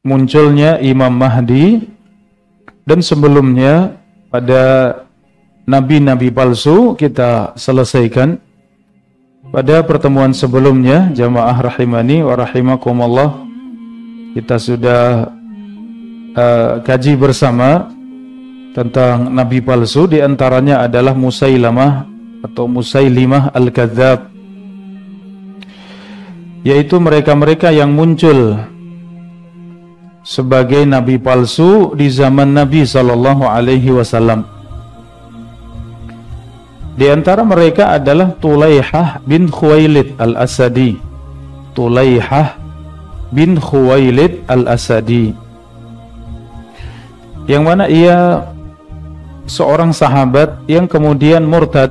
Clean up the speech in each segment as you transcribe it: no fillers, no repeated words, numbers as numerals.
munculnya Imam Mahdi, dan sebelumnya pada nabi-nabi palsu kita selesaikan pada pertemuan sebelumnya. Jamaah rahimani wa rahimakumullah, kita sudah kaji bersama tentang nabi palsu. Di antaranya adalah Musailamah atau Musailimah al-Kadzab, yaitu mereka-mereka yang muncul sebagai nabi palsu di zaman Nabi sallallahu alaihi wasallam. Di antara mereka adalah Tulaihah bin Khuwailid al-Asadi. Tulaihah bin Khuwailid al-Asadi, yang mana ia seorang sahabat yang kemudian murtad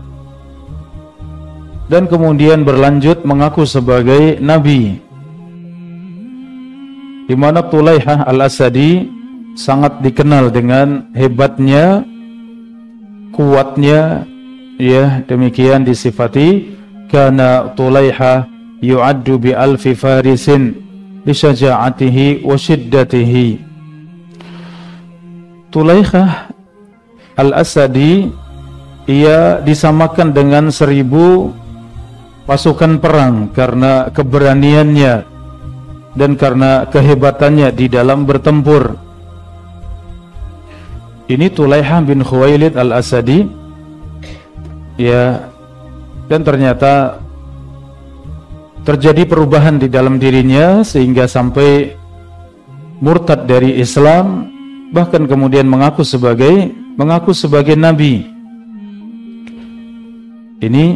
dan kemudian berlanjut mengaku sebagai nabi. Di mana Tulaihah al-Asadi sangat dikenal dengan hebatnya, kuatnya, ya, demikian disifati. Kana Tulaihah yu'addu bi alfi farisin li syaja'atihi wa shiddatihi. Tulaihah al-Asadi ia disamakan dengan 1000 pasukan perang karena keberaniannya dan karena kehebatannya di dalam bertempur. Ini Tulaihah bin Khuwailid al-Asadi, ya, dan ternyata terjadi perubahan di dalam dirinya sehingga sampai murtad dari Islam, bahkan kemudian mengaku sebagai nabi. Ini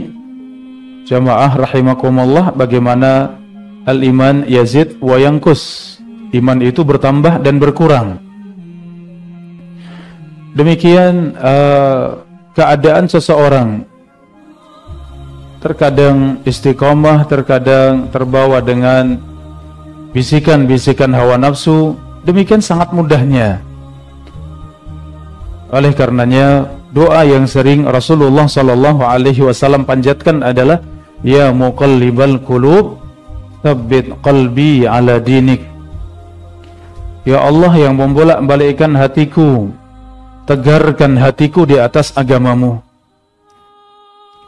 jamaah rahimakumullah, bagaimana al-iman yazid wa yanqus, iman itu bertambah dan berkurang. Demikian keadaan seseorang, terkadang istiqomah, terkadang terbawa dengan bisikan-bisikan hawa nafsu. Demikian sangat mudahnya. Oleh karenanya doa yang sering Rasulullah sallallahu alaihi wasallam panjatkan adalah ya muqallibal qulub tsabbit qalbi ala dinik. Ya Allah yang membolak-balikkan hatiku, tegarkan hatiku di atas agamamu.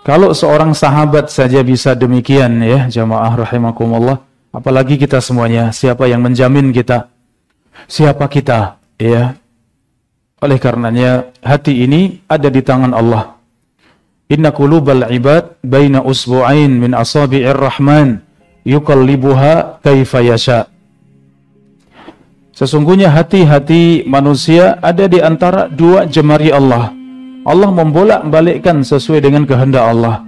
Kalau seorang sahabat saja bisa demikian, ya jamaah rahimakumullah, apalagi kita semuanya. Siapa yang menjamin kita? Siapa kita? Ya. Oleh karenanya hati ini ada di tangan Allah. Inna qulubal ibad baina usbu'ain min asabi'ir rahman yuqallibuha kaifa yasha. Sesungguhnya hati-hati manusia ada di antara 2 jemari Allah. Allah membolak-balikkan sesuai dengan kehendak Allah.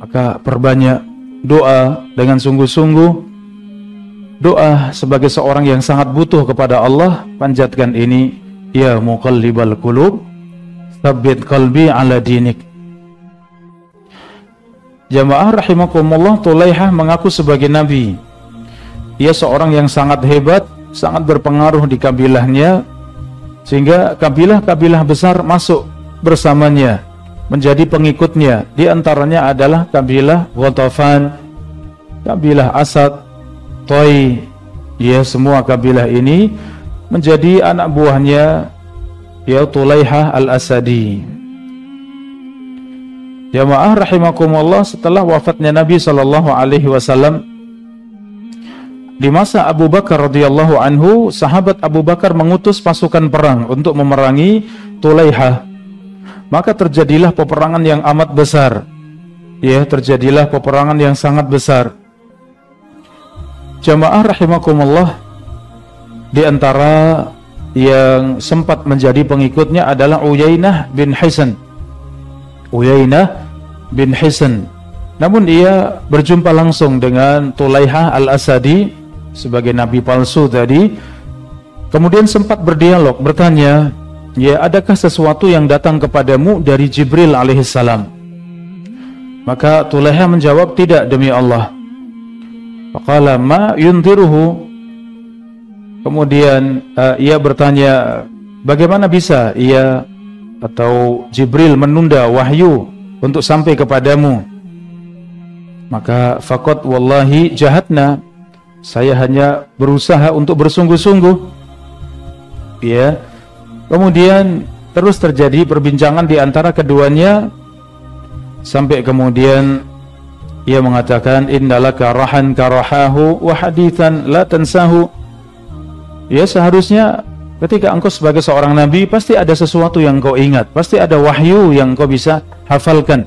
Maka perbanyak doa dengan sungguh-sungguh. Doa sebagai seorang yang sangat butuh kepada Allah, panjatkan ini, ya muqallibal qulub tsabbit qalbi ala dinik. Jamaah rahimakumullah, Tulaihah mengaku sebagai nabi. Ia seorang yang sangat hebat, sangat berpengaruh di kabilahnya, sehingga kabilah-kabilah besar masuk bersamanya, menjadi pengikutnya. Di antaranya adalah kabilah Ghatafan, kabilah Asad, Toi. Ya, semua kabilah ini menjadi anak buahnya, ya Tulaihah al-Asadi. Jamaah rahimakumullah, setelah wafatnya Nabi sallallahu alaihi wasallam, di masa Abu Bakar radhiyallahu anhu, sahabat Abu Bakar mengutus pasukan perang untuk memerangi Tulaihah. Maka terjadilah peperangan yang amat besar. Ya, terjadilah peperangan yang sangat besar. Jamaah rahimakumullah, di antara yang sempat menjadi pengikutnya adalah Uyainah bin Hisan. Uyainah bin Hisan. Namun ia berjumpa langsung dengan Tulaihah al-Asadi sebagai nabi palsu tadi. Kemudian sempat berdialog, bertanya, ya adakah sesuatu yang datang kepadamu dari Jibril alaihissalam? Maka Tulaihah menjawab, tidak demi Allah. Faqala ma yunziruhu. Kemudian ia bertanya, bagaimana bisa ia atau Jibril menunda wahyu untuk sampai kepadamu? Maka faqad wallahi jahatna, Saya hanya berusaha untuk bersungguh-sungguh. Ya. Kemudian terus terjadi perbincangan di antara keduanya sampai kemudian ia mengatakan innalaka rahan karahahu wa hadithan la tansahu. Ya, seharusnya ketika engkau sebagai seorang nabi pasti ada sesuatu yang kau ingat, pasti ada wahyu yang kau bisa hafalkan.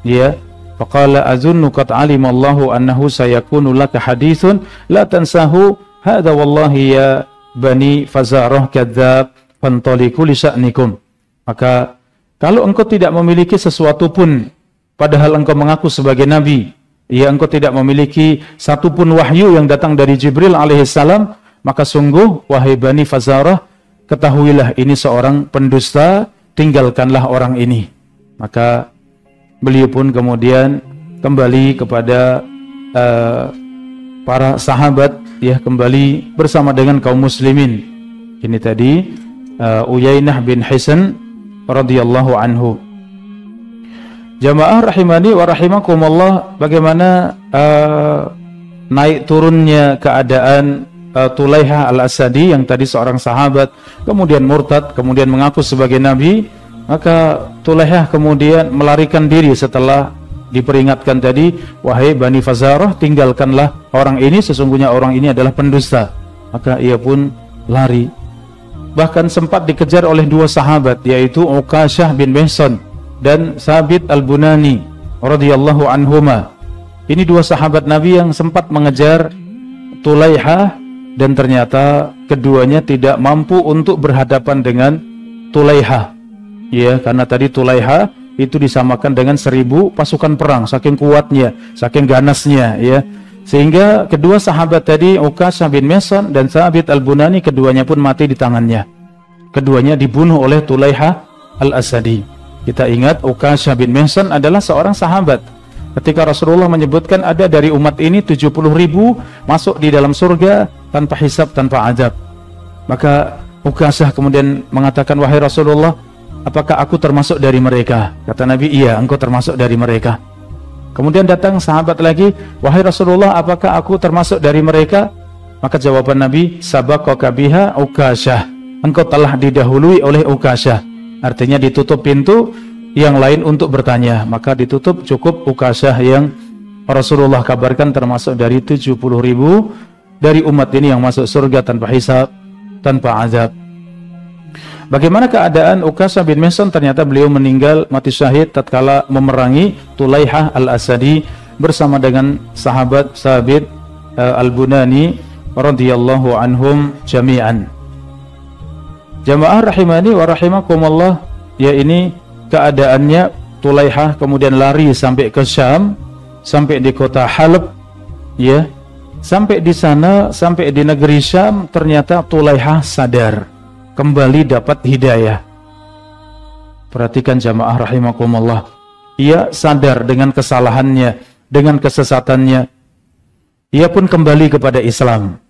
Ya, faqala azunnu qad alima Allahu annahu sayakunu laka hadithun la tansahu hadza wallahi ya bani Fazarah kadzab fantaliqu li sya'nikum. Maka kalau engkau tidak memiliki sesuatu pun padahal engkau mengaku sebagai nabi, ya engkau tidak memiliki satu pun wahyu yang datang dari Jibril alaihissalam, maka sungguh wahai Bani Fazarah, ketahuilah ini seorang pendusta, tinggalkanlah orang ini. Maka beliau pun kemudian kembali kepada para sahabat, ya, kembali bersama dengan kaum muslimin. Ini tadi Uyainah bin Hisan radhiyallahu anhu. Jamaah rahimani wa rahimakumullah, bagaimana naik turunnya keadaan Tulaiha al-Asadi yang tadi seorang sahabat, kemudian murtad, kemudian mengaku sebagai nabi. Maka Tulaiha kemudian melarikan diri setelah diperingatkan tadi, wahai Bani Fazarah, tinggalkanlah orang ini, sesungguhnya orang ini adalah pendusta. Maka ia pun lari. Bahkan sempat dikejar oleh dua sahabat, yaitu Uqasyah bin Mihsan dan Sabit al-Bunani radhiyallahu anhuma. Ini dua sahabat Nabi yang sempat mengejar Tulaiha, dan ternyata keduanya tidak mampu untuk berhadapan dengan Tulaiha. Ya, karena tadi Tulaiha itu disamakan dengan 1000 pasukan perang, saking kuatnya, saking ganasnya, ya. Sehingga kedua sahabat tadi, Uqasyah bin Mihsan dan Sabit al-Bunani, keduanya pun mati di tangannya. Keduanya dibunuh oleh Tulaiha al-Asadi. Kita ingat Uqasyah bin Mihsan adalah seorang sahabat. Ketika Rasulullah menyebutkan ada dari umat ini 70.000 masuk di dalam surga tanpa hisab, tanpa azab. Maka Uqasyah kemudian mengatakan, wahai Rasulullah, apakah aku termasuk dari mereka? Kata Nabi, iya, engkau termasuk dari mereka. Kemudian datang sahabat lagi, wahai Rasulullah, apakah aku termasuk dari mereka? Maka jawaban Nabi, sabaqaka biha Uqasyah, engkau telah didahului oleh Uqasyah. Artinya ditutup pintu yang lain untuk bertanya, maka ditutup, cukup Uqasyah yang Rasulullah kabarkan termasuk dari 70.000 dari umat ini yang masuk surga tanpa hisab, tanpa azab. Bagaimana keadaan Uqasyah bin Mihsan? Ternyata beliau meninggal mati syahid tatkala memerangi Tulaiha al-Asadi bersama dengan sahabat Sabit al-Bunani radhiyallahu anhum jami'an. Jamaah rahimani wa rahimakumullah, ya, ini keadaannya Tulaiha kemudian lari sampai ke Syam, sampai di kota Halab, ya. Sampai di sana, sampai di negeri Syam, ternyata Tulaiha sadar, kembali dapat hidayah. Perhatikan jamaah rahimakumullah, ia sadar dengan kesalahannya, dengan kesesatannya. Ia pun kembali kepada Islam.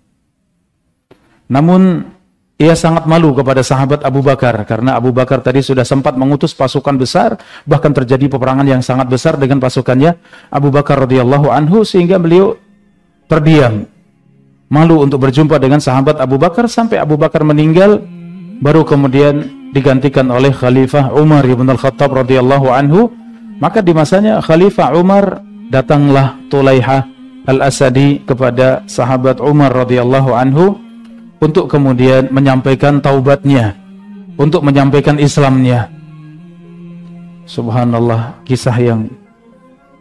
Namun ia sangat malu kepada sahabat Abu Bakar, karena Abu Bakar tadi sudah sempat mengutus pasukan besar, bahkan terjadi peperangan yang sangat besar dengan pasukannya Abu Bakar radhiyallahu anhu, sehingga beliau terdiam, malu untuk berjumpa dengan sahabat Abu Bakar, sampai Abu Bakar meninggal, baru kemudian digantikan oleh Khalifah Umar ibn al-Khattab radhiyallahu anhu. Maka di masanya Khalifah Umar, datanglah Tulaiha al-Asadi kepada sahabat Umar radhiyallahu anhu untuk kemudian menyampaikan taubatnya, untuk menyampaikan Islamnya. Subhanallah, kisah yang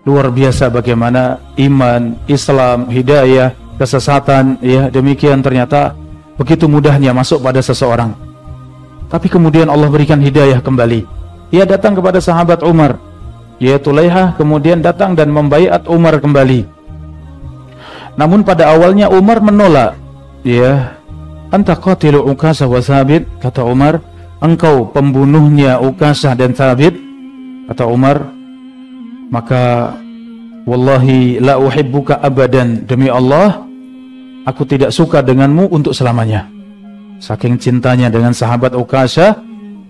luar biasa bagaimana iman, Islam, hidayah, kesesatan, ya, demikian ternyata begitu mudahnya masuk pada seseorang. Tapi kemudian Allah berikan hidayah kembali. Ia datang kepada sahabat Umar, ya, Tulaiha kemudian datang dan membaiat Umar kembali. Namun pada awalnya Umar menolak, ya. Anta qatilu Uqasyah wa Sabit, kata Umar, engkau pembunuhnya Uqasyah dan Sabit, kata Umar. Maka wallahi la uhibbuka abadan, demi Allah aku tidak suka denganmu untuk selamanya. Saking cintanya dengan sahabat Uqasyah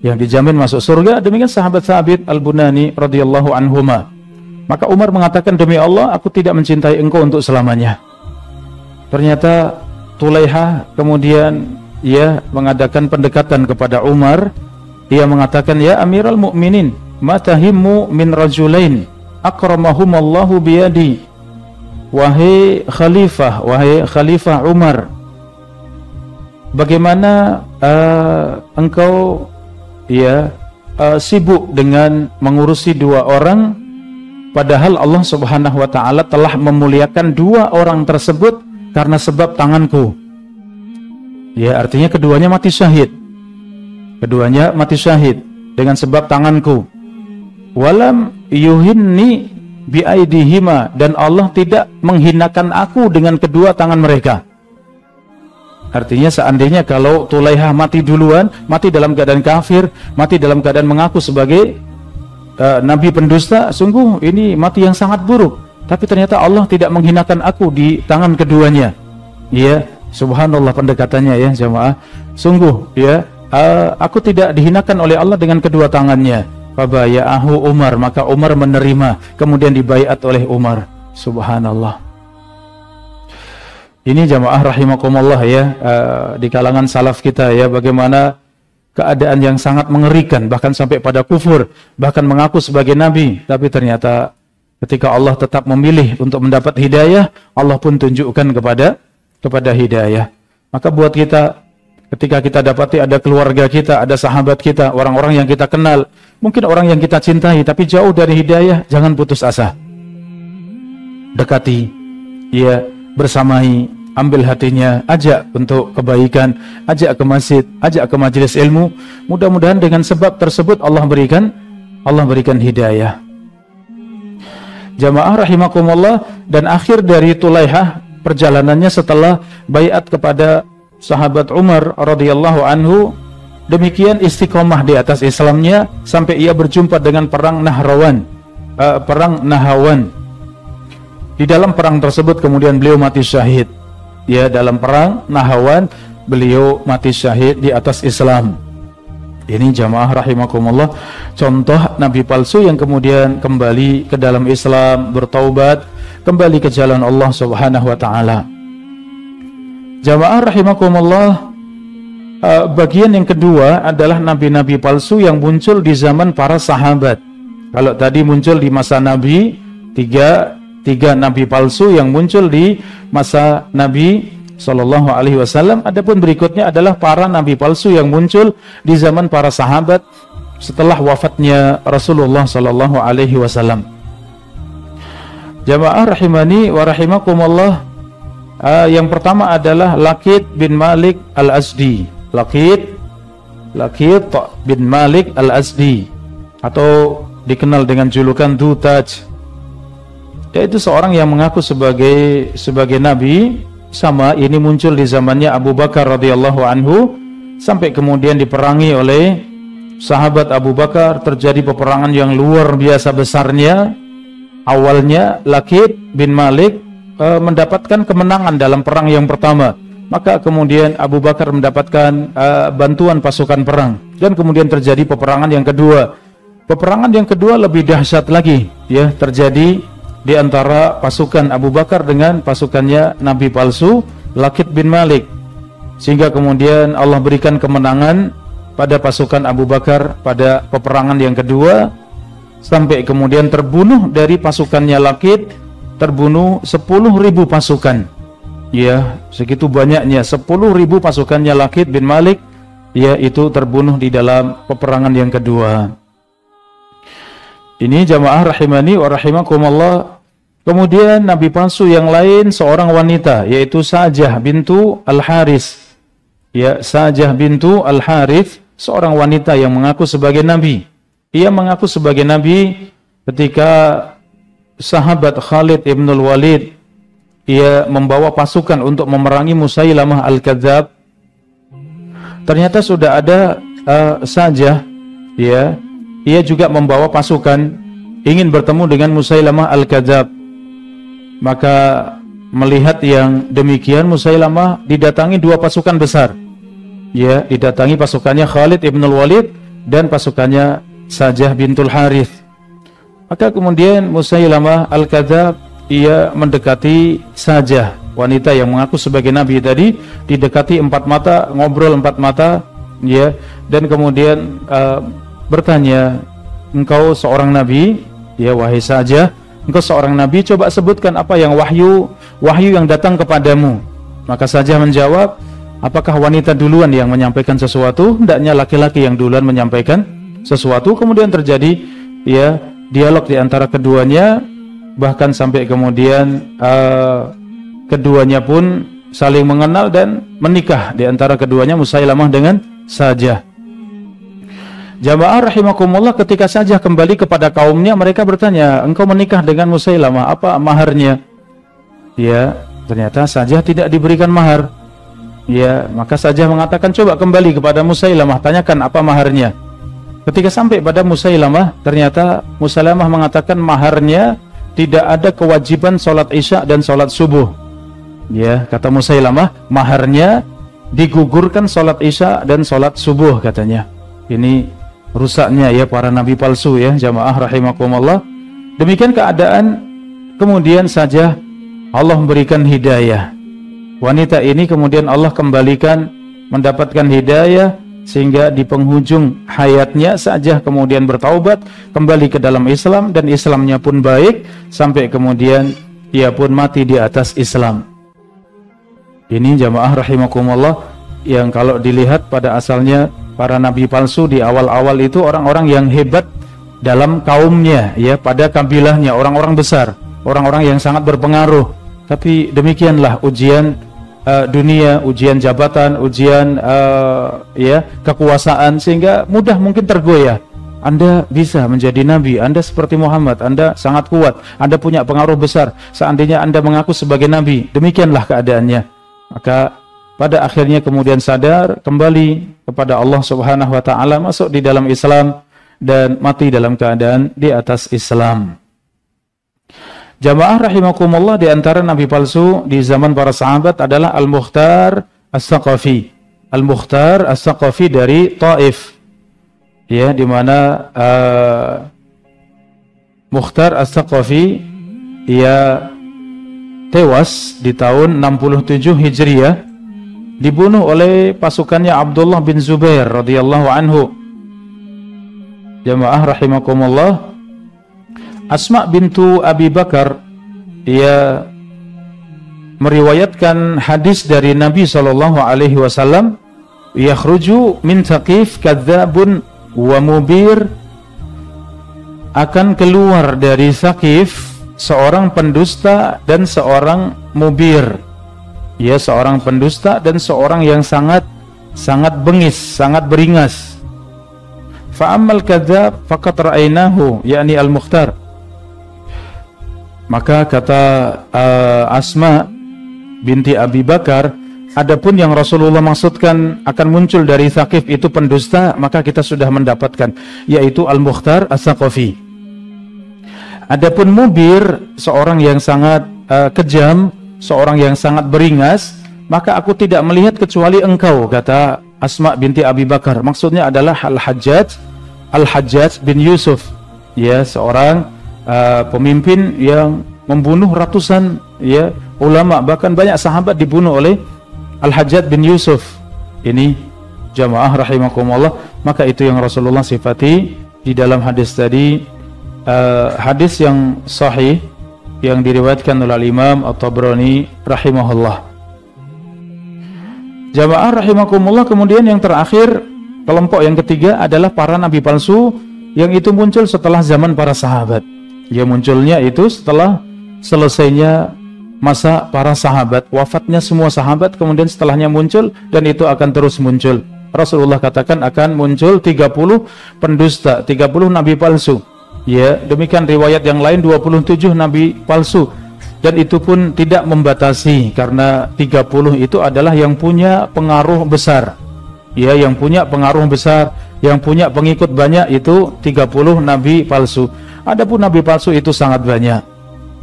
yang dijamin masuk surga, demikian sahabat Sabit al-Bunani radhiyallahu anhuma. Maka Umar mengatakan, demi Allah aku tidak mencintai engkau untuk selamanya. ternyata Tulaihah kemudian ia mengadakan pendekatan kepada Umar. Ia mengatakan, ya Amirul Mukminin, ma tahimmu min rajulain akramahumallahu biyadi. Wahai Khalifah Umar, bagaimana engkau sibuk dengan mengurusi dua orang, padahal Allah Subhanahu wa ta'ala telah memuliakan dua orang tersebut karena sebab tanganku. Ya, artinya keduanya mati syahid. Keduanya mati syahid dengan sebab tanganku. Walam yuhinni biaidihima, dan Allah tidak menghinakan aku dengan kedua tangan mereka. Artinya seandainya kalau Tulaihah mati duluan, mati dalam keadaan kafir, mati dalam keadaan mengaku sebagai nabi pendusta, sungguh ini mati yang sangat buruk. Tapi ternyata Allah tidak menghinakan aku di tangan keduanya. Ya, subhanallah pendekatannya ya jamaah. Sungguh ya, aku tidak dihinakan oleh Allah dengan kedua tangannya. Fabaya'ahu Umar, maka Umar menerima, kemudian dibaiat oleh Umar. Subhanallah. Ini jamaah rahimakumullah ya, di kalangan salaf kita ya, bagaimana keadaan yang sangat mengerikan, bahkan sampai pada kufur, bahkan mengaku sebagai nabi, tapi ternyata ketika Allah tetap memilih untuk mendapat hidayah, Allah pun tunjukkan kepada hidayah. Maka buat kita, ketika kita dapati ada keluarga kita, ada sahabat kita, orang-orang yang kita kenal, mungkin orang yang kita cintai, tapi jauh dari hidayah, jangan putus asa. Dekati, ya, bersamai, ambil hatinya, ajak untuk kebaikan, ajak ke masjid, ajak ke majelis ilmu. Mudah-mudahan dengan sebab tersebut Allah berikan hidayah. Jamaah rahimakumullah, dan akhir dari Tulaihah perjalanannya setelah baiat kepada sahabat Umar radhiyallahu anhu, demikian istiqomah di atas Islamnya sampai ia berjumpa dengan perang Nahrawan, perang Nahawan. Di dalam perang tersebut kemudian beliau mati syahid. Ya, dalam perang Nahawan beliau mati syahid di atas Islam. Ini jamaah rahimakumullah, contoh nabi palsu yang kemudian kembali ke dalam Islam, bertaubat, kembali ke jalan Allah Subhanahu wa ta'ala. Jamaah rahimakumullah, bagian yang kedua adalah nabi-nabi palsu yang muncul di zaman para sahabat. Kalau tadi muncul di masa Nabi, tiga nabi palsu yang muncul di masa Nabi Sallallahu Alaihi Wasallam. Adapun berikutnya adalah para nabi palsu yang muncul di zaman para sahabat setelah wafatnya Rasulullah Sallallahu Alaihi Wasallam. Jamaah rahimani wa rahimakumullah, yang pertama adalah Laqit bin Malik al-Azdi. Laqit bin Malik al-Azdi, atau dikenal dengan julukan Dhu Taj. Yaitu seorang yang mengaku sebagai nabi. Sama ini muncul di zamannya Abu Bakar radhiyallahu anhu, sampai kemudian diperangi oleh sahabat Abu Bakar. Terjadi peperangan yang luar biasa besarnya. Awalnya Laqit bin Malik mendapatkan kemenangan dalam perang yang pertama, maka kemudian Abu Bakar mendapatkan bantuan pasukan perang, dan kemudian terjadi peperangan yang kedua. Peperangan yang kedua lebih dahsyat lagi ya, terjadi di antara pasukan Abu Bakar dengan pasukannya nabi palsu Laqit bin Malik, sehingga kemudian Allah berikan kemenangan pada pasukan Abu Bakar pada peperangan yang kedua, sampai kemudian terbunuh dari pasukannya Laqit, terbunuh 10.000 pasukan. Ya, segitu banyaknya 10.000 pasukannya Laqit bin Malik, ya, itu terbunuh di dalam peperangan yang kedua. Ini jamaah rahimani wa rahimakumullah. Kemudian nabi palsu yang lain seorang wanita, yaitu Sajah bintu Al-Harith. Ya, Sajah bintu Al-Harith, seorang wanita yang mengaku sebagai nabi. Ia mengaku sebagai nabi ketika sahabat Khalid ibn Walid ia membawa pasukan untuk memerangi Musailamah Al-Kadzab. Ternyata sudah ada Sajah, ya, ia juga membawa pasukan ingin bertemu dengan Musailamah Al-Kadzab. Maka melihat yang demikian, Musailamah didatangi dua pasukan besar. Ya, didatangi pasukannya Khalid ibn Walid dan pasukannya Sajah bintul Harith. Maka kemudian Musailamah Al-Kadzab ia mendekati Sajah wanita yang mengaku sebagai nabi tadi didekati 4 mata, ngobrol 4 mata, ya, dan kemudian bertanya, engkau seorang nabi? Ya, wahai Sajah, engkau seorang nabi, coba sebutkan apa yang wahyu yang datang kepadamu. Maka Sajah menjawab, apakah wanita duluan yang menyampaikan sesuatu? Hendaknya laki-laki yang duluan menyampaikan sesuatu. Kemudian terjadi, ya, dialog di antara keduanya, bahkan sampai kemudian keduanya pun saling mengenal dan menikah di antara keduanya, Musailamah dengan Sajah. Jamaah rahimakumullah, ketika Sajah kembali kepada kaumnya, mereka bertanya, engkau menikah dengan Musailamah, apa maharnya? Ya, ternyata Sajah tidak diberikan mahar. Ya, maka Sajah mengatakan, coba kembali kepada Musailamah, tanyakan apa maharnya. Ketika sampai pada Musailamah, ternyata Musailamah mengatakan maharnya tidak ada kewajiban sholat isya dan sholat subuh. Ya, kata Musailamah, maharnya digugurkan sholat isya dan sholat subuh, katanya. Ini rusaknya, ya, para nabi palsu, ya, jamaah rahimakumullah. Demikian keadaan. Kemudian saja Allah memberikan hidayah. Wanita ini kemudian Allah kembalikan mendapatkan hidayah, sehingga di penghujung hayatnya Sajah kemudian bertaubat kembali ke dalam Islam, dan Islamnya pun baik sampai kemudian ia pun mati di atas Islam. Ini jamaah rahimakumullah, yang kalau dilihat pada asalnya para nabi palsu di awal-awal itu orang-orang yang hebat dalam kaumnya, ya, pada kabilahnya, orang-orang besar, orang-orang yang sangat berpengaruh. Tapi demikianlah ujian dunia, ujian jabatan, ujian ya, kekuasaan, sehingga mudah mungkin tergoyah. Anda bisa menjadi nabi, Anda seperti Muhammad, Anda sangat kuat, Anda punya pengaruh besar. Seandainya Anda mengaku sebagai nabi, demikianlah keadaannya. Maka pada akhirnya kemudian sadar, kembali kepada Allah Subhanahu wa taala, masuk di dalam Islam dan mati dalam keadaan di atas Islam. Jamaah rahimakumullah, di antara nabi palsu di zaman para sahabat adalah Al-Mukhtar As-Saqafi. Al-Mukhtar As-Saqafi dari Taif. Ya, di mana Mukhtar As-Saqafi ia tewas di tahun 67 Hijriah, dibunuh oleh pasukannya Abdullah bin Zubair radhiyallahu anhu. Jamaah rahimakumullah, Asma bintu Abi Bakar, ia meriwayatkan hadis dari Nabi sallallahu alaihi wasallam, yakhruju min Thaqif kadzabun wa mubir, akan keluar dari Thaqif seorang pendusta dan seorang mubir. Ya, seorang pendusta dan seorang yang sangat bengis, sangat beringas. Fa'ammal kadzab faqad ra'ainahu, yakni Al-Mukhtar. Maka kata Asma binti Abi Bakar, adapun yang Rasulullah maksudkan akan muncul dari Thaqif itu pendusta, maka kita sudah mendapatkan, yaitu Al-Mukhtar As-Saqafi. Adapun mubir, seorang yang sangat kejam, seorang yang sangat beringas, maka aku tidak melihat kecuali engkau, kata Asma binti Abi Bakar. Maksudnya adalah Al-Hajjaj bin Yusuf, ya, seorang pemimpin yang membunuh ratusan, ya, ulama, bahkan banyak sahabat dibunuh oleh Al-Hajjaj bin Yusuf. Ini jamaah rahimakumullah, maka itu yang Rasulullah sifati di dalam hadis tadi, hadis yang sahih yang diriwayatkan oleh Imam At-Tabrani rahimahullah. Jamaah rahimakumullah, kemudian yang terakhir, kelompok yang ketiga adalah para nabi palsu, yang itu muncul setelah zaman para sahabat. Ya, munculnya itu setelah selesainya masa para sahabat, wafatnya semua sahabat, kemudian setelahnya muncul, dan itu akan terus muncul. Rasulullah katakan akan muncul 30 pendusta, 30 nabi palsu. Ya, demikian riwayat yang lain 27 nabi palsu, dan itu pun tidak membatasi, karena 30 itu adalah yang punya pengaruh besar. Ya, yang punya pengaruh besar, yang punya pengikut banyak, itu 30 nabi palsu. Adapun nabi palsu itu sangat banyak.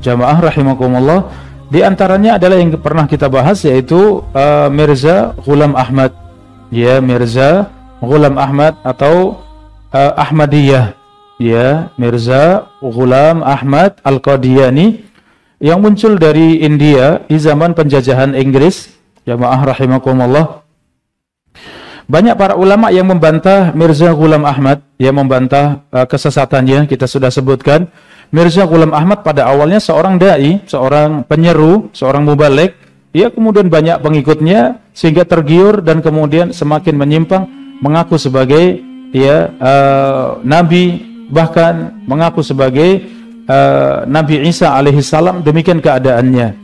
Jamaah rahimakumullah, di antaranya adalah yang pernah kita bahas, yaitu Mirza Ghulam Ahmad. Ya, Mirza Ghulam Ahmad atau Ahmadiyah. Ya, Mirza Ghulam Ahmad Al-Qadiani. yang muncul dari India di zaman penjajahan Inggris, jamaah rahimakumullah. Banyak para ulama yang membantah Mirza Ghulam Ahmad, yang membantah kesesatannya. Kita sudah sebutkan, Mirza Ghulam Ahmad pada awalnya seorang dai, seorang penyeru, seorang mubaligh. Ia kemudian banyak pengikutnya sehingga tergiur dan kemudian semakin menyimpang, mengaku sebagai nabi, bahkan mengaku sebagai Nabi Isa alaihissalam. Demikian keadaannya.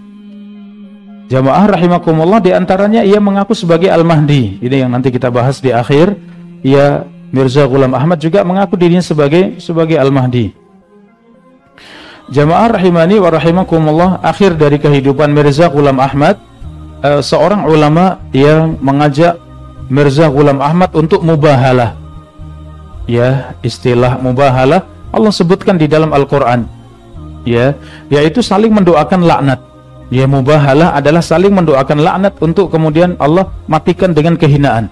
Jamaah rahimakumullah, di antaranya ia mengaku sebagai Al-Mahdi. Ini yang nanti kita bahas di akhir. Ia, Mirza Ghulam Ahmad, juga mengaku dirinya sebagai Al-Mahdi. Jamaah rahimani wa rahimakumullah, akhir dari kehidupan Mirza Ghulam Ahmad, seorang ulama yang mengajak Mirza Ghulam Ahmad untuk mubahalah. Ya, istilah mubahalah Allah sebutkan di dalam Al-Quran, ya, yaitu saling mendoakan laknat. Ya, mubahalah adalah saling mendoakan laknat untuk kemudian Allah matikan dengan kehinaan.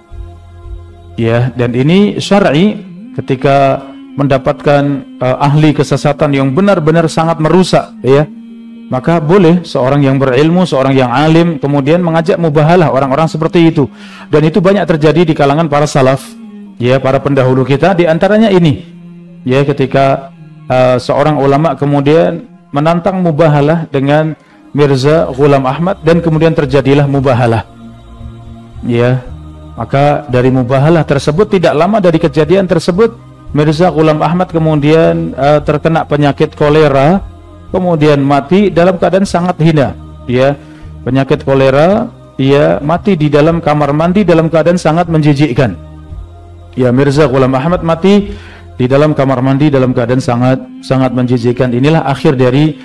Ya, dan ini syar'i. Ketika mendapatkan ahli kesesatan yang benar-benar sangat merusak, ya, maka boleh seorang yang berilmu, seorang yang alim kemudian mengajak mubahalah orang-orang seperti itu. Dan itu banyak terjadi di kalangan para salaf, ya, para pendahulu kita. Di antaranya ini, ya, ketika seorang ulama kemudian menantang mubahalah dengan Mirza Ghulam Ahmad dan kemudian terjadilah mubahalah. Ya, maka dari mubahalah tersebut, tidak lama dari kejadian tersebut, Mirza Ghulam Ahmad kemudian terkena penyakit kolera, kemudian mati dalam keadaan sangat hina. Ya, penyakit kolera, ia mati di dalam kamar mandi dalam keadaan sangat menjijikkan. Ya, Mirza Ghulam Ahmad mati di dalam kamar mandi dalam keadaan sangat menjijikkan. Inilah akhir dari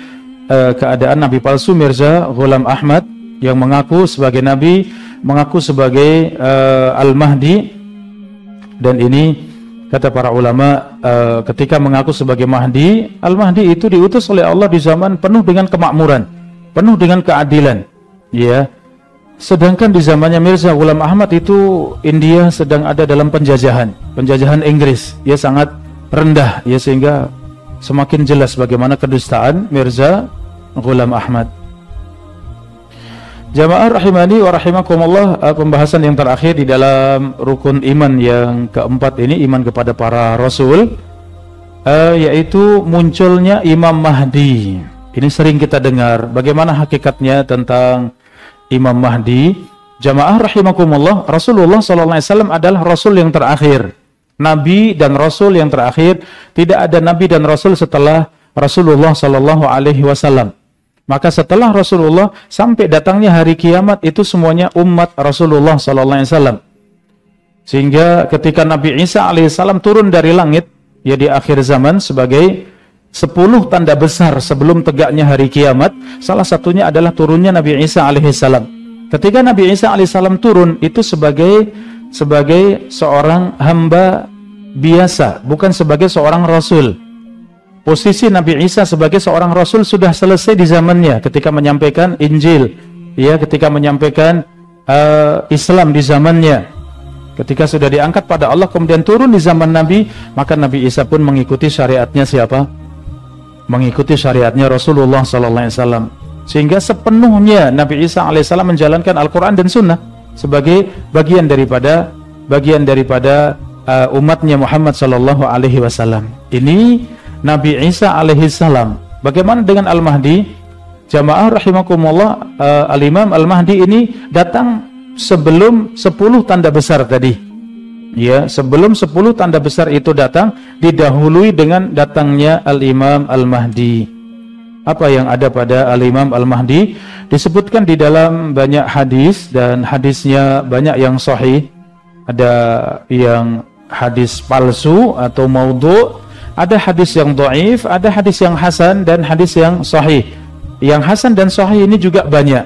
keadaan nabi palsu Mirza Ghulam Ahmad yang mengaku sebagai nabi, mengaku sebagai Al-Mahdi. Dan ini kata para ulama, ketika mengaku sebagai Mahdi, Al-Mahdi itu diutus oleh Allah di zaman penuh dengan kemakmuran, penuh dengan keadilan. Ya, sedangkan di zamannya Mirza Ghulam Ahmad itu India sedang ada dalam penjajahan Inggris. Ya, sangat rendah, ya, sehingga semakin jelas bagaimana kedustaan Mirza Ghulam Ahmad. Jamaah rahimani wa rahimakumullah, pembahasan yang terakhir di dalam rukun iman yang keempat ini, iman kepada para rasul, yaitu munculnya Imam Mahdi. Ini sering kita dengar. Bagaimana hakikatnya tentang Imam Mahdi? Jamaah rahimakumullah, Rasulullah SAW adalah rasul yang terakhir, nabi dan rasul yang terakhir. Tidak ada nabi dan rasul setelah Rasulullah SAW. Maka setelah Rasulullah sampai datangnya hari kiamat itu semuanya umat Rasulullah SAW. Sehingga ketika Nabi Isa alaihissalam turun dari langit, ya, di akhir zaman sebagai 10 tanda besar sebelum tegaknya hari kiamat, salah satunya adalah turunnya Nabi Isa alaihissalam. Ketika Nabi Isa alaihissalam turun itu sebagai seorang hamba biasa, bukan sebagai seorang rasul. Posisi Nabi Isa sebagai seorang rasul sudah selesai di zamannya ketika menyampaikan Injil, ya, ketika menyampaikan Islam di zamannya. Ketika sudah diangkat pada Allah kemudian turun di zaman Nabi, maka Nabi Isa pun mengikuti syariatnya siapa? Mengikuti syariatnya Rasulullah SAW. Sehingga sepenuhnya Nabi Isa alaihissalam menjalankan Al-Quran dan Sunnah sebagai bagian daripada umatnya Muhammad SAW. Ini Nabi Isa alaihissalam. Bagaimana dengan Al-Mahdi? Jamaah rahimakumullah, Al-Imam Al-Mahdi ini datang sebelum 10 tanda besar tadi. Ya, sebelum 10 tanda besar itu datang, didahului dengan datangnya Al-Imam Al-Mahdi. Apa yang ada pada Al-Imam Al-Mahdi? Disebutkan di dalam banyak hadis, dan hadisnya banyak yang sahih. Ada yang hadis palsu atau maudhu', ada hadis yang dhaif, ada hadis yang hasan dan hadis yang sahih. Yang hasan dan sahih ini juga banyak.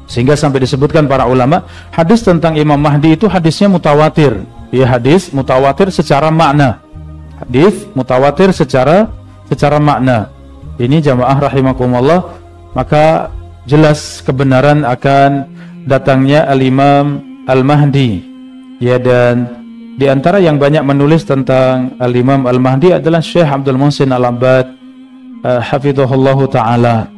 Sehingga sampai disebutkan para ulama, hadis tentang Imam Mahdi itu hadisnya mutawatir. Ya, hadis mutawatir secara makna. Hadis mutawatir secara makna. Ini jamaah rahimakumullah, maka jelas kebenaran akan datangnya Al-Imam Al-Mahdi. Ya, dan di antara yang banyak menulis tentang Al-Imam Al-Mahdi adalah Syekh Abdul Muhsin Al-Abbad hafizahullahu ta'ala.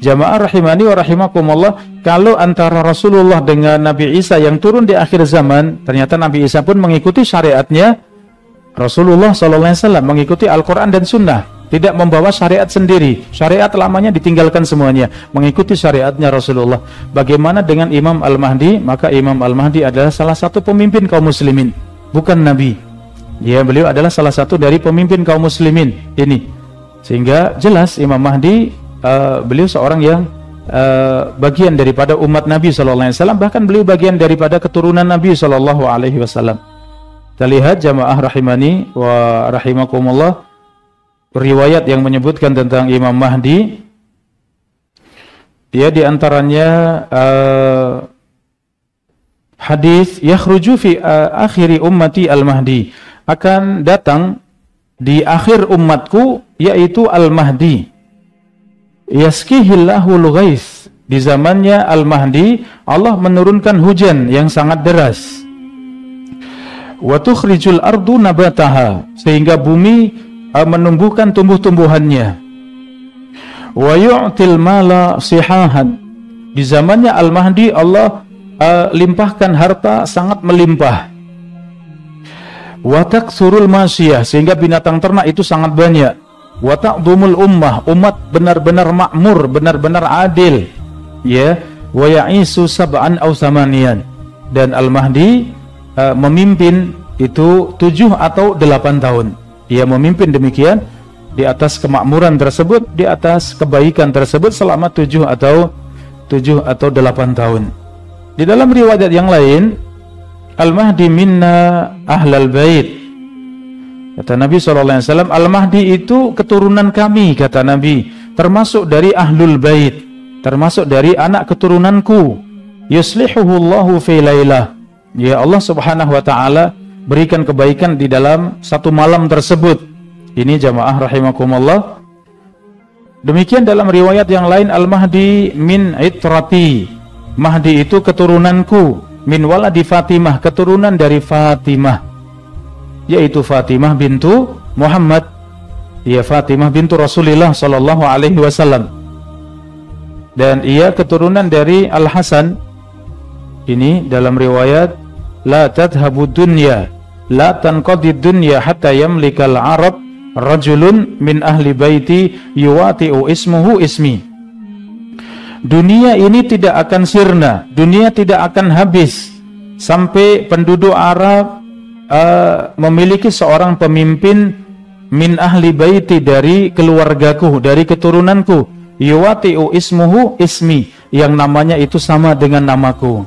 Jamaah rahimani wa rahimakumullah, kalau antara Rasulullah dengan Nabi Isa yang turun di akhir zaman, ternyata Nabi Isa pun mengikuti syariatnya Rasulullah SAW, mengikuti Al-Quran dan Sunnah, tidak membawa syariat sendiri. Syariat lamanya ditinggalkan semuanya, mengikuti syariatnya Rasulullah. Bagaimana dengan Imam Al-Mahdi? Maka Imam Al-Mahdi adalah salah satu pemimpin kaum muslimin, bukan Nabi. Ya, beliau adalah salah satu dari pemimpin kaum muslimin ini. Sehingga jelas Imam Mahdi, beliau seorang yang bagian daripada umat Nabi SAW, bahkan beliau bagian daripada keturunan Nabi SAW. Kita lihat jamaah rahimani wa rahimakumullah, riwayat yang menyebutkan tentang Imam Mahdi. Dia diantaranya hadis yakhruju fi akhiri ummati al-Mahdi, akan datang di akhir umatku yaitu Al-Mahdi. Yaskihillahul ghais, di zamannya Al-Mahdi Allah menurunkan hujan yang sangat deras. Wa tukhrijul ardu nabataha, sehingga bumi menumbuhkan tumbuh-tumbuhannya. Wa yu'til mala sihahan, di zamannya Al-Mahdi Allah limpahkan harta sangat melimpah. Wa taksurul masyiyah, sehingga binatang ternak itu sangat banyak. Wa ta'dhumul ummah, umat benar-benar makmur, benar-benar adil. Ya, wa ya'isu sab'an aw thamaniyan, dan Al-Mahdi memimpin itu 7 atau 8 tahun. Ia memimpin demikian di atas kemakmuran tersebut, di atas kebaikan tersebut selama 7 atau 8 tahun. Di dalam riwayat yang lain, Al-Mahdi minna ahlal bait. Kata Nabi SAW, Al-Mahdi itu keturunan kami, kata Nabi, termasuk dari ahlul bait, termasuk dari anak keturunanku. Yuslihuhullahu fi lailah, ya Allah subhanahu wa ta'ala berikan kebaikan di dalam satu malam tersebut. Ini jamaah rahimakumullah. Demikian dalam riwayat yang lain, Al-Mahdi min itrati, Mahdi itu keturunanku, min waladi Fatimah, keturunan dari Fatimah, yaitu Fatimah bintu Muhammad, ya Fatimah bintu Rasulullah sallallahu alaihi wasallam. Dan ia keturunan dari Al-Hasan. Ini dalam riwayat, la tadhhabu dunya, la tanqadi dunya hatta yamlikal arab rajulun min ahli baiti yuwati'u ismuhu ismi. Dunia ini tidak akan sirna, dunia tidak akan habis sampai penduduk Arab memiliki seorang pemimpin min ahli baiti, dari keluargaku, dari keturunanku, yuwati'u ismuhu ismi, yang namanya itu sama dengan namaku.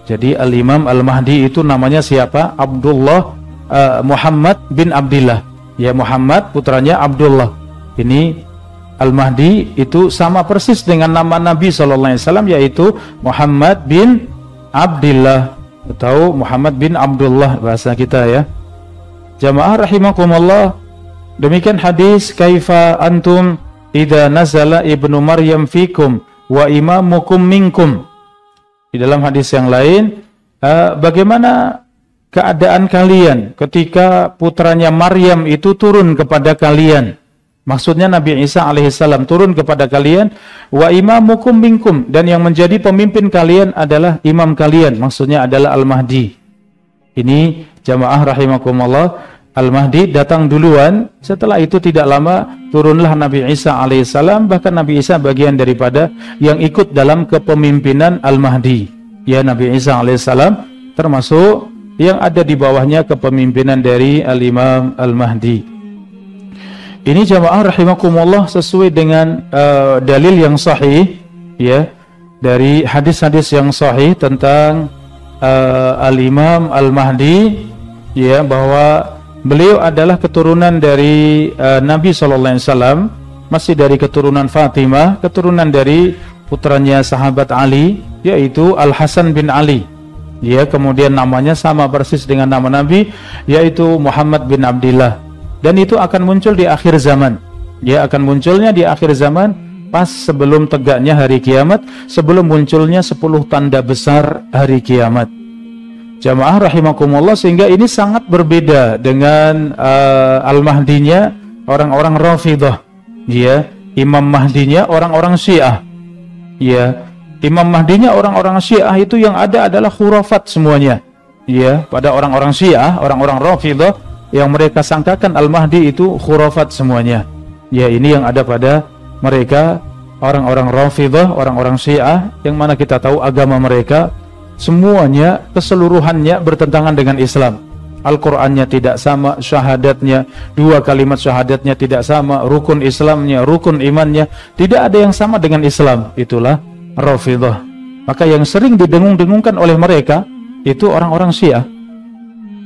Jadi Al-Imam Al-Mahdi itu namanya siapa? Abdullah Muhammad bin Abdillah. Ya, Muhammad putranya Abdullah. Ini Al-Mahdi itu sama persis dengan nama Nabi SAW, yaitu Muhammad bin Abdillah atau Muhammad bin Abdullah bahasa kita ya. Jamaah rahimakumullah, demikian hadis kaifa antum idza nazala ibnu Maryam fikum wa imamukum minkum. Di dalam hadis yang lain, bagaimana keadaan kalian ketika putranya Maryam itu turun kepada kalian? Maksudnya Nabi Isa alaihissalam turun kepada kalian, wa imamukum minkum, dan yang menjadi pemimpin kalian adalah imam kalian, maksudnya adalah Al-Mahdi. Ini jamaah rahimakumullah, Al-Mahdi datang duluan, setelah itu tidak lama turunlah Nabi Isa alaihissalam, bahkan Nabi Isa bagian daripada yang ikut dalam kepemimpinan Al-Mahdi. Ya, Nabi Isa alaihissalam termasuk yang ada di bawahnya kepemimpinan dari Al-Imam Al-Mahdi. Ini jamaah rahimakumullah sesuai dengan dalil yang sahih ya, dari hadis-hadis yang sahih tentang Al-Imam Al-Mahdi ya, bahwa beliau adalah keturunan dari Nabi SAW, masih dari keturunan Fatimah, keturunan dari putranya sahabat Ali, yaitu Al-Hasan bin Ali. Ya, kemudian namanya sama persis dengan nama Nabi, yaitu Muhammad bin Abdillah. Dan itu akan muncul di akhir zaman. Ya, akan munculnya di akhir zaman, pas sebelum tegaknya hari kiamat, sebelum munculnya 10 tanda besar hari kiamat. Jamaah rahimakumullah, sehingga ini sangat berbeda dengan Al-Mahdinya orang-orang Rafidah. Ya, Imam Mahdinya orang-orang Syiah. Ya, Imam Mahdinya orang-orang Syiah itu yang ada adalah khurafat semuanya. Ya, pada orang-orang Syiah, orang-orang Rafidhah yang mereka sangkakan Al-Mahdi itu khurafat semuanya. Ya, ini yang ada pada mereka orang-orang Rafidhah, orang-orang Syiah, yang mana kita tahu agama mereka semuanya keseluruhannya bertentangan dengan Islam. Al-Qur'annya tidak sama, syahadatnya, 2 kalimat syahadatnya tidak sama, rukun Islamnya, rukun imannya tidak ada yang sama dengan Islam. Itulah Rafidhah. Maka yang sering didengung-dengungkan oleh mereka itu orang-orang Syiah.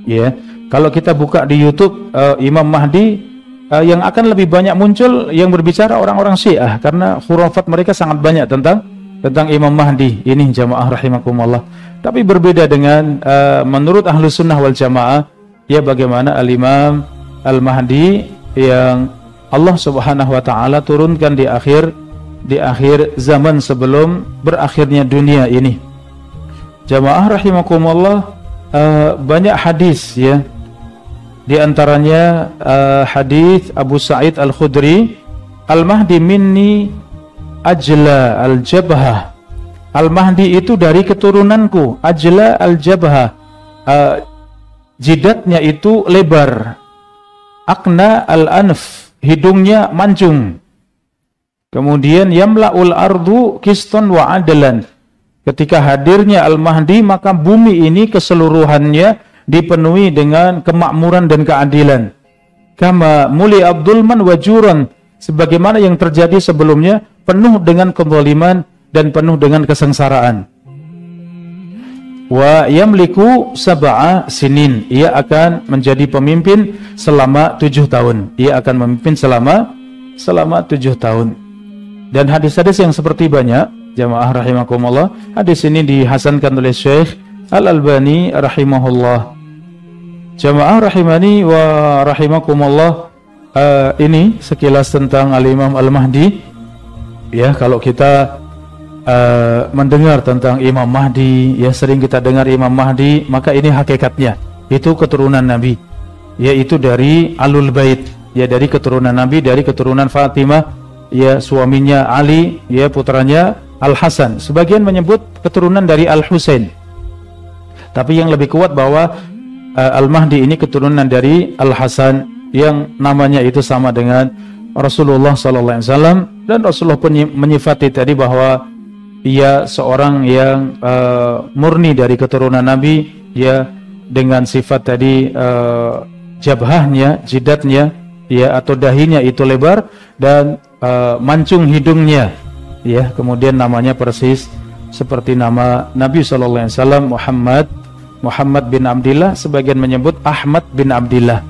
Ya, kalau kita buka di YouTube Imam Mahdi, yang akan lebih banyak muncul yang berbicara orang-orang Syiah, karena khurafat mereka sangat banyak tentang Imam Mahdi. Ini jamaah rahimakumullah. Tapi berbeda dengan menurut Ahlus Sunnah wal Jamaah, ya, bagaimana Al-Imam Al-Mahdi yang Allah Subhanahu wa taala turunkan di akhir zaman sebelum berakhirnya dunia ini. Jamaah rahimakumullah, banyak hadis, ya. Di antaranya hadis Abu Sa'id Al-Khudri, Al-Mahdi minni ajla al-jabhah. Al-Mahdi itu dari keturunanku. Ajla al-jabhah, jidatnya itu lebar. Akna al-anf, hidungnya mancung. Kemudian yamla'ul ardu kiston wa adalan. Ketika hadirnya Al-Mahdi, maka bumi ini keseluruhannya dipenuhi dengan kemakmuran dan keadilan. Kama muli abdulman wajuran, sebagaimana yang terjadi sebelumnya, penuh dengan kezaliman dan penuh dengan kesengsaraan. Wa yamliku sab'a sinin, ia akan menjadi pemimpin selama 7 tahun. Ia akan memimpin selama 7 tahun. Dan hadis-hadis yang seperti banyak, jamaah rahimakumullah, hadis ini dihasankan oleh Syekh Al-Albani rahimahullah. Jamaah rahimani wa rahimakumullah, ini sekilas tentang Al-Imam Al-Mahdi. Ya, kalau kita mendengar tentang Imam Mahdi, ya, sering kita dengar Imam Mahdi, maka ini hakikatnya itu keturunan Nabi, yaitu dari Alul Bait, ya, dari keturunan Nabi, dari keturunan Fatimah, ya, suaminya Ali, ya, putranya Al-Hasan. Sebagian menyebut keturunan dari Al-Husain, tapi yang lebih kuat bahwa Al-Mahdi ini keturunan dari Al-Hasan, yang namanya itu sama dengan Rasulullah sallallahu alaihi wasallam, dan Rasulullah pun menyifati tadi bahwa ia seorang yang murni dari keturunan Nabi, ya, dengan sifat tadi jabhahnya, jidatnya, ya, atau dahinya itu lebar dan mancung hidungnya, ya. Kemudian namanya persis seperti nama Nabi sallallahu alaihi wasallam, Muhammad bin Abdillah, sebagian menyebut Ahmad bin Abdillah.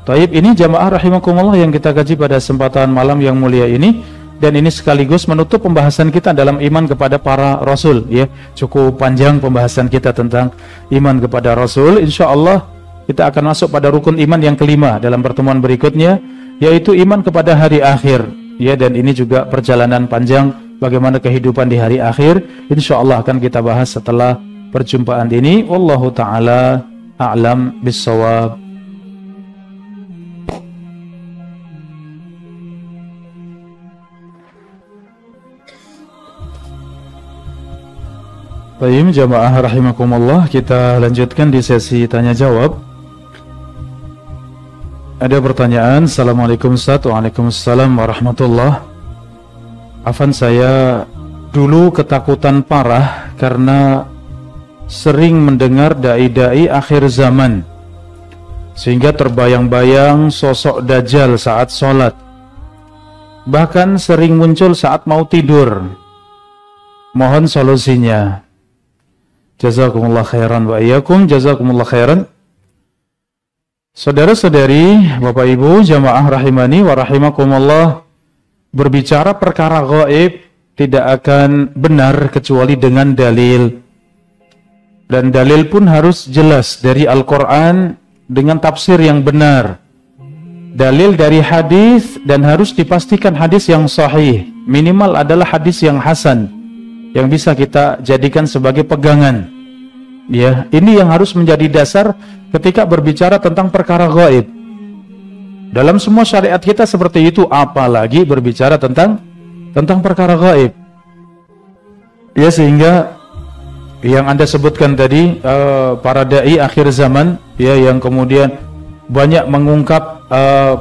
Taib, ini jamaah rahimakumullah yang kita kaji pada kesempatan malam yang mulia ini, dan ini sekaligus menutup pembahasan kita dalam iman kepada para rasul, ya. Cukup panjang pembahasan kita tentang iman kepada rasul. Insyaallah kita akan masuk pada rukun iman yang kelima dalam pertemuan berikutnya, yaitu iman kepada hari akhir, ya. Dan ini juga perjalanan panjang bagaimana kehidupan di hari akhir, insyaallah akan kita bahas setelah perjumpaan ini. Wallahu taala a'lam bissawab. Baik, jamaah rahimakumullah, kita lanjutkan di sesi tanya jawab. Ada pertanyaan. Assalamualaikum Ustaz. Waalaikumsalam warahmatullah. Afan, saya dulu ketakutan parah karena sering mendengar dai-dai akhir zaman, sehingga terbayang-bayang sosok Dajjal saat sholat, bahkan sering muncul saat mau tidur. Mohon solusinya. Jazakumullah khairan wa iyyakum. Jazakumullah khairan. Saudara-saudari, Bapak Ibu, jamaah rahimani wa rahimakumullah, berbicara perkara gaib tidak akan benar kecuali dengan dalil. Dan dalil pun harus jelas dari Al-Quran dengan tafsir yang benar. Dalil dari hadis, dan harus dipastikan hadis yang sahih. Minimal adalah hadis yang hasan, yang bisa kita jadikan sebagai pegangan. Ya, ini yang harus menjadi dasar ketika berbicara tentang perkara gaib. Dalam semua syariat kita seperti itu, apalagi berbicara tentang perkara gaib. Ya, sehingga yang Anda sebutkan tadi, para dai akhir zaman ya, yang kemudian banyak mengungkap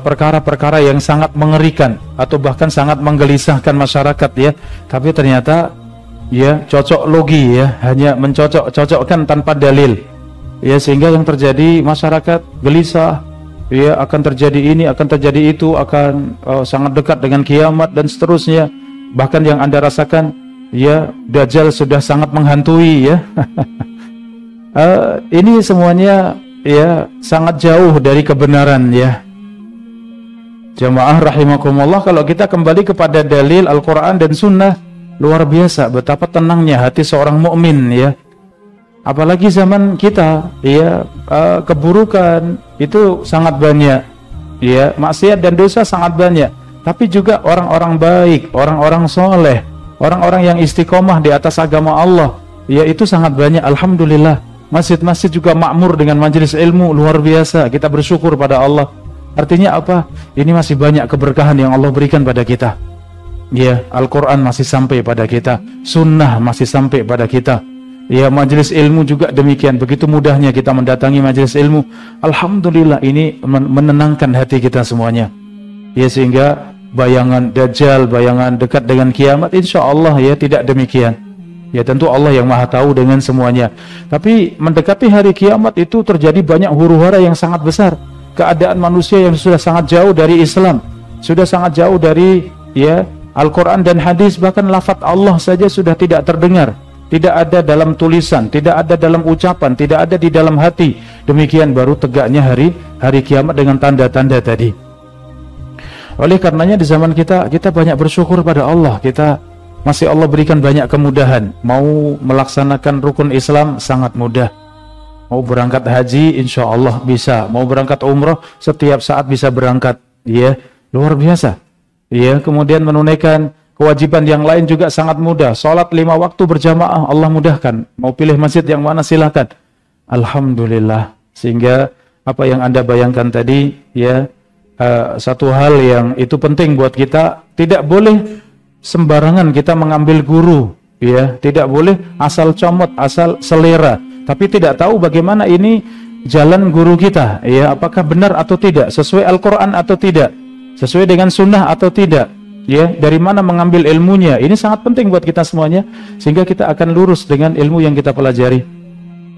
perkara-perkara yang sangat mengerikan atau bahkan sangat menggelisahkan masyarakat ya, tapi ternyata ya cocok logi ya, hanya mencocok-cocokkan tanpa dalil ya, sehingga yang terjadi masyarakat gelisah ya, akan terjadi ini, akan terjadi itu, akan sangat dekat dengan kiamat dan seterusnya. Bahkan yang Anda rasakan ya, Dajjal sudah sangat menghantui ya. Ini semuanya ya sangat jauh dari kebenaran ya. Jamaah rahimakumullah, kalau kita kembali kepada dalil Al-Quran dan Sunnah, luar biasa betapa tenangnya hati seorang mukmin ya. Apalagi zaman kita ya, keburukan itu sangat banyak ya, maksiat dan dosa sangat banyak, tapi juga orang-orang baik, orang-orang soleh, orang-orang yang istiqomah di atas agama Allah ya, itu sangat banyak. Alhamdulillah, masjid-masjid juga makmur dengan majelis ilmu, luar biasa. Kita bersyukur pada Allah. Artinya apa? Ini masih banyak keberkahan yang Allah berikan pada kita ya. Al-Quran masih sampai pada kita, Sunnah masih sampai pada kita ya, majelis ilmu juga demikian. Begitu mudahnya kita mendatangi majelis ilmu. Alhamdulillah, ini menenangkan hati kita semuanya ya, sehingga bayangan Dajjal, bayangan dekat dengan kiamat, insya Allah ya tidak demikian ya. Tentu Allah yang maha tahu dengan semuanya, tapi mendekati hari kiamat itu terjadi banyak huru-hara yang sangat besar. Keadaan manusia yang sudah sangat jauh dari Islam, sudah sangat jauh dari ya Al-Quran dan hadis, bahkan lafaz Allah saja sudah tidak terdengar, tidak ada dalam tulisan, tidak ada dalam ucapan, tidak ada di dalam hati. Demikian baru tegaknya hari kiamat dengan tanda-tanda tadi. Oleh karenanya di zaman kita banyak bersyukur pada Allah. Kita masih Allah berikan banyak kemudahan. Mau melaksanakan rukun Islam sangat mudah. Mau berangkat haji insya Allah bisa. Mau berangkat umroh setiap saat bisa berangkat ya, luar biasa ya. Kemudian menunaikan kewajiban yang lain juga sangat mudah. Salat 5 waktu berjamaah Allah mudahkan. Mau pilih masjid yang mana silahkan. Alhamdulillah. Sehingga apa yang Anda bayangkan tadi ya, satu hal yang itu penting buat kita, tidak boleh sembarangan kita mengambil guru ya, tidak boleh asal comot, asal selera, tapi tidak tahu bagaimana ini jalan guru kita ya, apakah benar atau tidak, sesuai Al-Quran atau tidak, sesuai dengan Sunnah atau tidak ya, dari mana mengambil ilmunya. Ini sangat penting buat kita semuanya, sehingga kita akan lurus dengan ilmu yang kita pelajari.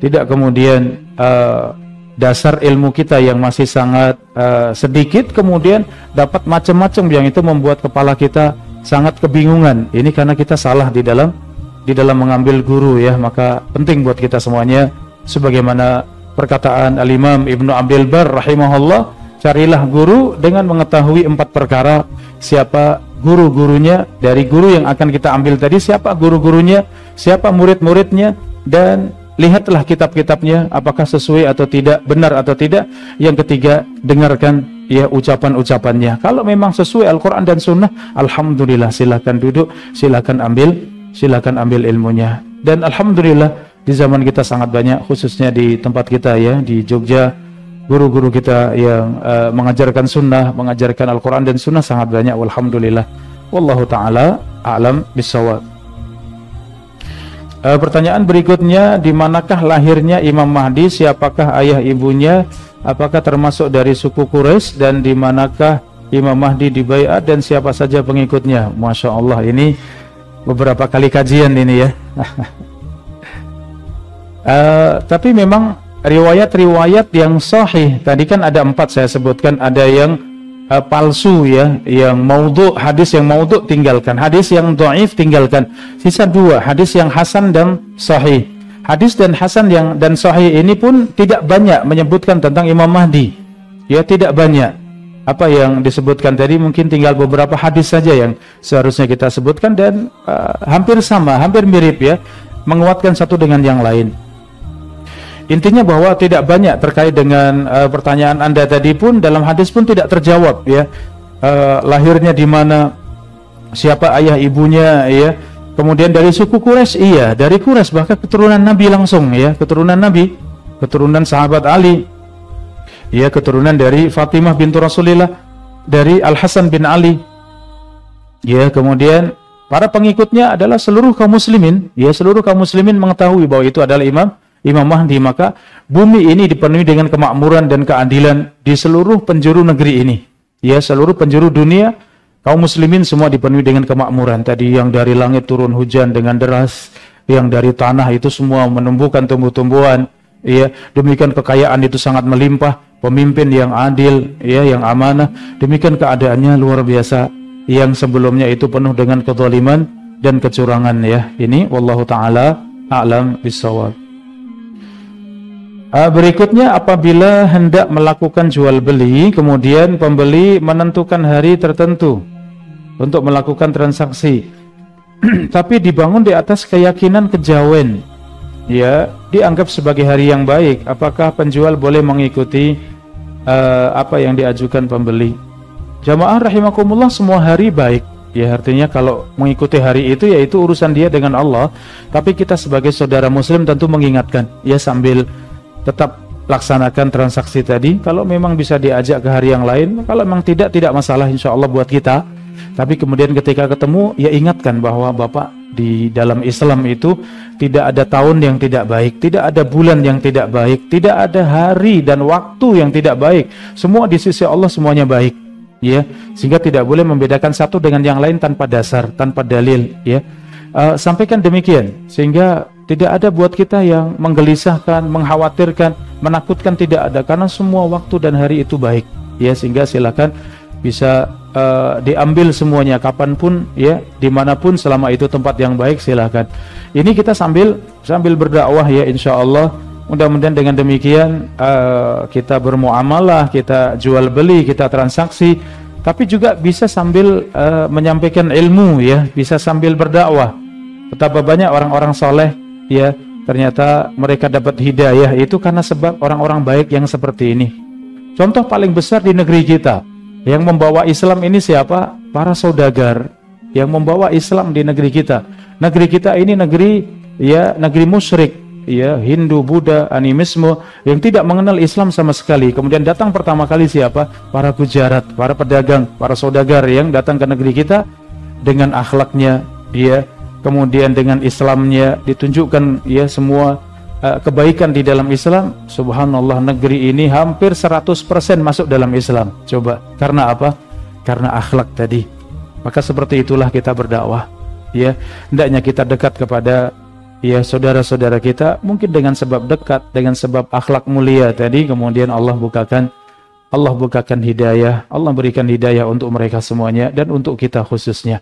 Tidak kemudian dasar ilmu kita yang masih sangat sedikit, kemudian dapat macam-macam yang itu membuat kepala kita sangat kebingungan. Ini karena kita salah di dalam mengambil guru ya. Maka penting buat kita semuanya, sebagaimana perkataan Al-Imam Ibnu Abdul Bar rahimahullah, carilah guru dengan mengetahui 4 perkara. Siapa guru-gurunya, dari guru yang akan kita ambil tadi, siapa guru-gurunya, siapa murid-muridnya, dan lihatlah kitab-kitabnya apakah sesuai atau tidak, benar atau tidak. Yang ketiga, dengarkan ya ucapan-ucapannya. Kalau memang sesuai Al-Quran dan Sunnah, alhamdulillah, silakan duduk, silakan ambil ilmunya. Dan alhamdulillah di zaman kita sangat banyak, khususnya di tempat kita ya, di Jogja, guru-guru kita yang mengajarkan Sunnah, mengajarkan Al-Quran dan Sunnah sangat banyak, alhamdulillah. Wallahu ta'ala a'lam bissawab. Pertanyaan berikutnya, di manakah lahirnya Imam Mahdi? Siapakah ayah ibunya? Apakah termasuk dari suku Quraisy? Dan di manakah Imam Mahdi dibaiat dan siapa saja pengikutnya? Masya Allah, ini beberapa kali kajian ini ya. Tapi memang riwayat-riwayat yang sahih tadi kan ada 4 saya sebutkan. Ada yang palsu ya, yang maudhu, hadis yang maudhu tinggalkan, hadis yang dhaif tinggalkan, sisa 2 hadis yang hasan dan sahih. Hadis dan hasan dan sahih ini pun tidak banyak menyebutkan tentang Imam Mahdi ya, tidak banyak. Apa yang disebutkan tadi mungkin tinggal beberapa hadis saja yang seharusnya kita sebutkan, dan hampir sama, hampir mirip ya, menguatkan satu dengan yang lain. Intinya bahwa tidak banyak terkait dengan pertanyaan Anda tadi pun, dalam hadis pun tidak terjawab ya. Lahirnya di mana, siapa ayah ibunya ya. Kemudian dari suku Quraisy, iya, dari Quraisy, bahkan keturunan Nabi langsung ya, keturunan Nabi, keturunan sahabat Ali. Ya, keturunan dari Fatimah bintu Rasulillah, dari Al Hasan bin Ali. Ya, kemudian para pengikutnya adalah seluruh kaum muslimin. Ya, seluruh kaum muslimin mengetahui bahwa itu adalah Imam Mahdi. Maka bumi ini dipenuhi dengan kemakmuran dan keadilan di seluruh penjuru negeri ini. Ya, seluruh penjuru dunia, kaum muslimin semua dipenuhi dengan kemakmuran. Tadi yang dari langit turun hujan dengan deras, yang dari tanah itu semua menumbuhkan tumbuh-tumbuhan. Ya, demikian kekayaan itu sangat melimpah, pemimpin yang adil, ya, yang amanah. Demikian keadaannya luar biasa. Yang sebelumnya itu penuh dengan kezaliman dan kecurangan, ya. Ini wallahu taala a'lam bissawab. Berikutnya, apabila hendak melakukan jual beli, kemudian pembeli menentukan hari tertentu untuk melakukan transaksi, tapi dibangun di atas keyakinan kejawen, ya, dianggap sebagai hari yang baik, apakah penjual boleh mengikuti apa yang diajukan pembeli? Jamaah rahimakumullah, semua hari baik. Ya, artinya kalau mengikuti hari itu, yaitu urusan dia dengan Allah. Tapi kita sebagai saudara muslim tentu mengingatkan, ya, sambil tetap laksanakan transaksi tadi. Kalau memang bisa diajak ke hari yang lain, kalau memang tidak masalah insya Allah buat kita. Tapi kemudian ketika ketemu, ya ingatkan bahwa Bapak di dalam Islam itu tidak ada tahun yang tidak baik, tidak ada bulan yang tidak baik, tidak ada hari dan waktu yang tidak baik. Semua di sisi Allah semuanya baik. Ya, sehingga tidak boleh membedakan satu dengan yang lain tanpa dasar, tanpa dalil, ya. Sampaikan demikian sehingga tidak ada buat kita yang menggelisahkan, mengkhawatirkan, menakutkan, tidak ada, karena semua waktu dan hari itu baik, ya. Sehingga silakan bisa diambil semuanya kapanpun, ya, dimanapun, selama itu tempat yang baik, silakan. Ini kita sambil berdakwah, ya, insya Allah. Mudah-mudahan dengan demikian kita bermuamalah, kita jual beli, kita transaksi, tapi juga bisa sambil menyampaikan ilmu, ya, bisa sambil berdakwah. Betapa banyak orang-orang soleh, ya, ternyata mereka dapat hidayah itu karena sebab orang-orang baik yang seperti ini. Contoh paling besar di negeri kita yang membawa Islam ini siapa? Para saudagar yang membawa Islam di negeri kita. Negeri kita ini negeri, ya, negeri musyrik, ya, Hindu, Buddha, animisme, yang tidak mengenal Islam sama sekali. Kemudian datang pertama kali siapa? Para Gujarat, para pedagang, para saudagar yang datang ke negeri kita dengan akhlaknya, ya, kemudian dengan Islamnya ditunjukkan, ya, semua kebaikan di dalam Islam. Subhanallah, negeri ini hampir 100% masuk dalam Islam. Coba, karena apa? Karena akhlak tadi. Maka seperti itulah kita berdakwah, ya. Hendaknya kita dekat kepada, ya, saudara-saudara kita, mungkin dengan sebab dekat, dengan sebab akhlak mulia tadi, kemudian Allah bukakan hidayah, Allah berikan hidayah untuk mereka semuanya dan untuk kita khususnya.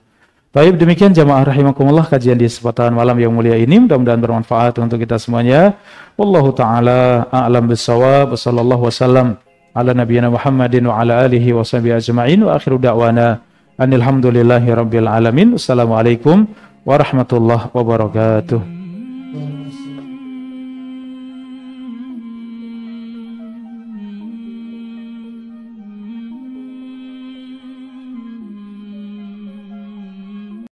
Baik, demikian jamaah rahimakumullah kajian di kesempatan malam yang mulia ini, mudah-mudahan bermanfaat untuk kita semuanya. Wallahu taala a'lam bissawab. Wassallallahu wasallam ala nabiyyina Muhammadin wa ala alihi washabihi ajma'in, wa akhiru da'wana anil hamdulillahi rabbil alamin. Wassalamualaikum warahmatullahi wabarakatuh.